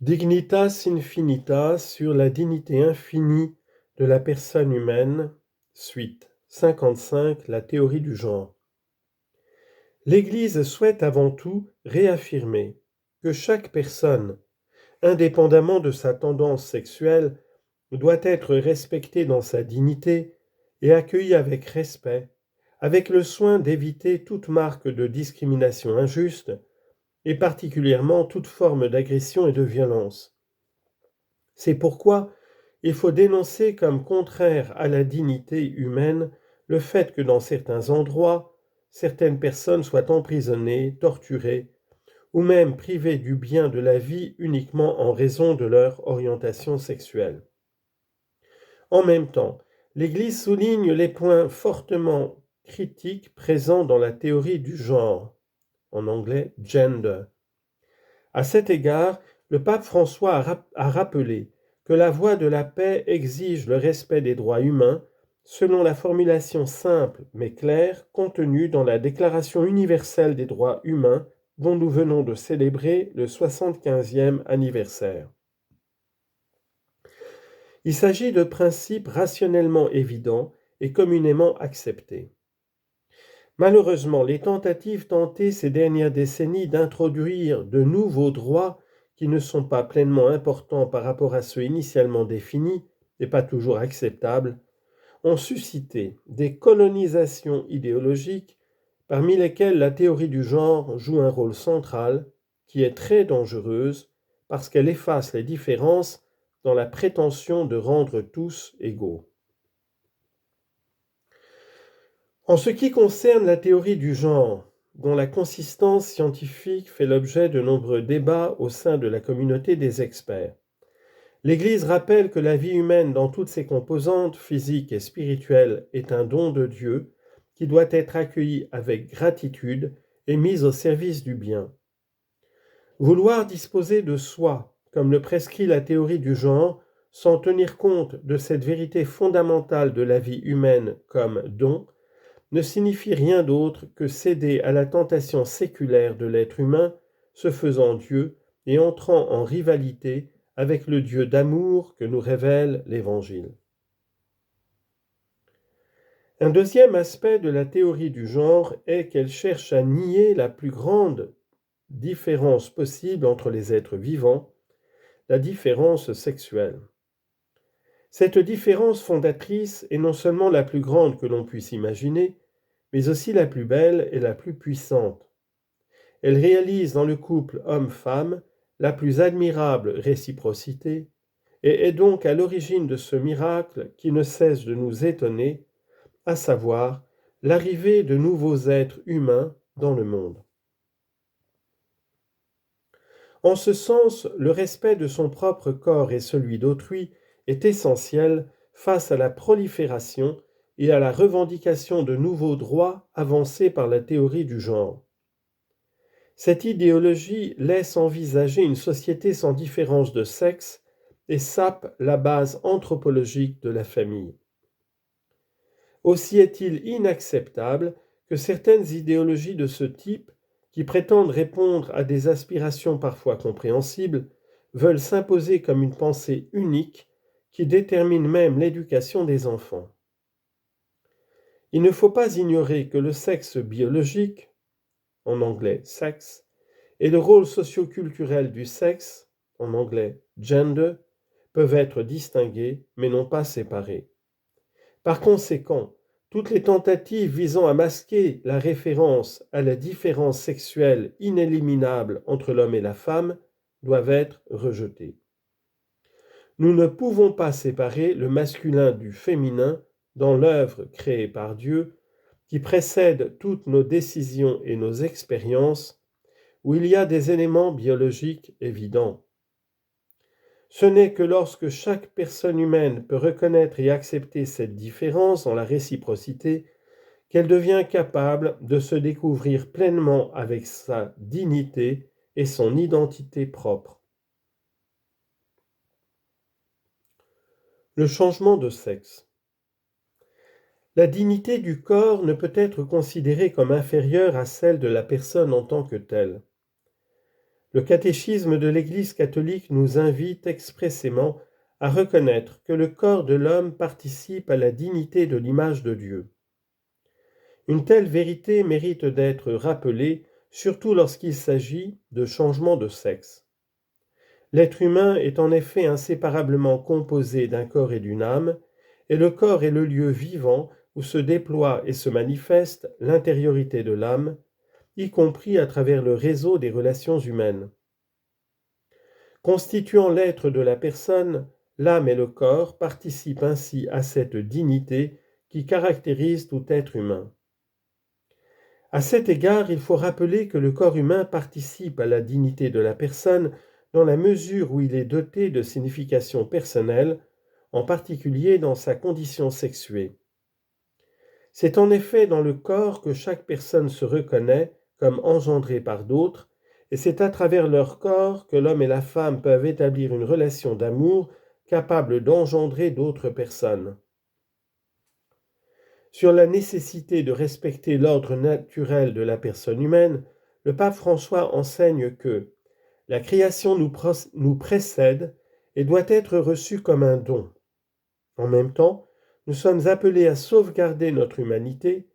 Dignitas Infinitas sur la dignité infinie de la personne humaine, suite 55, la théorie du genre. L'Église souhaite avant tout réaffirmer que chaque personne, indépendamment de sa tendance sexuelle, doit être respectée dans sa dignité et accueillie avec respect, avec le soin d'éviter toute marque de discrimination injuste et particulièrement toute forme d'agression et de violence. C'est pourquoi il faut dénoncer comme contraire à la dignité humaine le fait que dans certains endroits, certaines personnes soient emprisonnées, torturées ou même privées du bien de la vie uniquement en raison de leur orientation sexuelle. En même temps, l'Église souligne les points fortement critiques présents dans la théorie du genre, en anglais gender. À cet égard, le pape François a rappelé que la voie de la paix exige le respect des droits humains selon la formulation simple mais claire contenue dans la Déclaration universelle des droits humains dont nous venons de célébrer le 75e anniversaire. Il s'agit de principes rationnellement évidents et communément acceptés. Malheureusement, les tentatives tentées ces dernières décennies d'introduire de nouveaux droits qui ne sont pas pleinement importants par rapport à ceux initialement définis et pas toujours acceptables, ont suscité des colonisations idéologiques parmi lesquelles la théorie du genre joue un rôle central qui est très dangereuse parce qu'elle efface les différences dans la prétention de rendre tous égaux. En ce qui concerne la théorie du genre, dont la consistance scientifique fait l'objet de nombreux débats au sein de la communauté des experts, l'Église rappelle que la vie humaine dans toutes ses composantes, physiques et spirituelles, est un don de Dieu qui doit être accueilli avec gratitude et mis au service du bien. Vouloir disposer de soi, comme le prescrit la théorie du genre, sans tenir compte de cette vérité fondamentale de la vie humaine comme don, ne signifie rien d'autre que céder à la tentation séculaire de l'être humain, se faisant Dieu et entrant en rivalité avec le Dieu d'amour que nous révèle l'Évangile. Un deuxième aspect de la théorie du genre est qu'elle cherche à nier la plus grande différence possible entre les êtres vivants, la différence sexuelle. Cette différence fondatrice est non seulement la plus grande que l'on puisse imaginer, mais aussi la plus belle et la plus puissante. Elle réalise dans le couple homme-femme la plus admirable réciprocité et est donc à l'origine de ce miracle qui ne cesse de nous étonner, à savoir l'arrivée de nouveaux êtres humains dans le monde. En ce sens, le respect de son propre corps et celui d'autrui est essentiel face à la prolifération et à la revendication de nouveaux droits avancés par la théorie du genre. Cette idéologie laisse envisager une société sans différence de sexe et sape la base anthropologique de la famille. Aussi est-il inacceptable que certaines idéologies de ce type, qui prétendent répondre à des aspirations parfois compréhensibles, veulent s'imposer comme une pensée unique qui détermine même l'éducation des enfants. Il ne faut pas ignorer que le sexe biologique, en anglais sexe, et le rôle socio-culturel du sexe, en anglais gender, peuvent être distingués mais non pas séparés. Par conséquent, toutes les tentatives visant à masquer la référence à la différence sexuelle inéliminable entre l'homme et la femme doivent être rejetées. Nous ne pouvons pas séparer le masculin du féminin dans l'œuvre créée par Dieu qui précède toutes nos décisions et nos expériences, où il y a des éléments biologiques évidents. Ce n'est que lorsque chaque personne humaine peut reconnaître et accepter cette différence en la réciprocité qu'elle devient capable de se découvrir pleinement avec sa dignité et son identité propre. Le changement de sexe. La dignité du corps ne peut être considérée comme inférieure à celle de la personne en tant que telle. Le catéchisme de l'Église catholique nous invite expressément à reconnaître que le corps de l'homme participe à la dignité de l'image de Dieu. Une telle vérité mérite d'être rappelée, surtout lorsqu'il s'agit de changement de sexe. L'être humain est en effet inséparablement composé d'un corps et d'une âme, et le corps est le lieu vivant où se déploie et se manifeste l'intériorité de l'âme, y compris à travers le réseau des relations humaines. Constituant l'être de la personne, l'âme et le corps participent ainsi à cette dignité qui caractérise tout être humain. À cet égard, il faut rappeler que le corps humain participe à la dignité de la personne dans la mesure où il est doté de signification personnelle, en particulier dans sa condition sexuée. C'est en effet dans le corps que chaque personne se reconnaît comme engendrée par d'autres, et c'est à travers leur corps que l'homme et la femme peuvent établir une relation d'amour capable d'engendrer d'autres personnes. Sur la nécessité de respecter l'ordre naturel de la personne humaine, le pape François enseigne que la création nous précède et doit être reçue comme un don. En même temps, nous sommes appelés à sauvegarder notre humanité,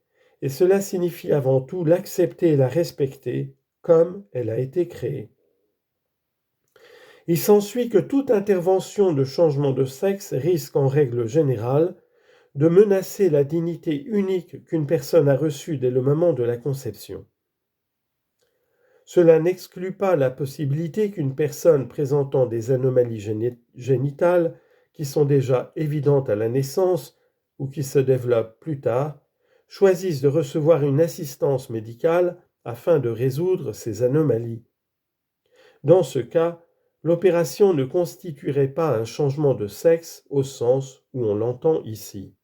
et cela signifie avant tout l'accepter et la respecter comme elle a été créée. Il s'ensuit que toute intervention de changement de sexe risque en règle générale de menacer la dignité unique qu'une personne a reçue dès le moment de la conception. Cela n'exclut pas la possibilité qu'une personne présentant des anomalies génitales qui sont déjà évidentes à la naissance ou qui se développent plus tard, choisisse de recevoir une assistance médicale afin de résoudre ces anomalies. Dans ce cas, l'opération ne constituerait pas un changement de sexe au sens où on l'entend ici.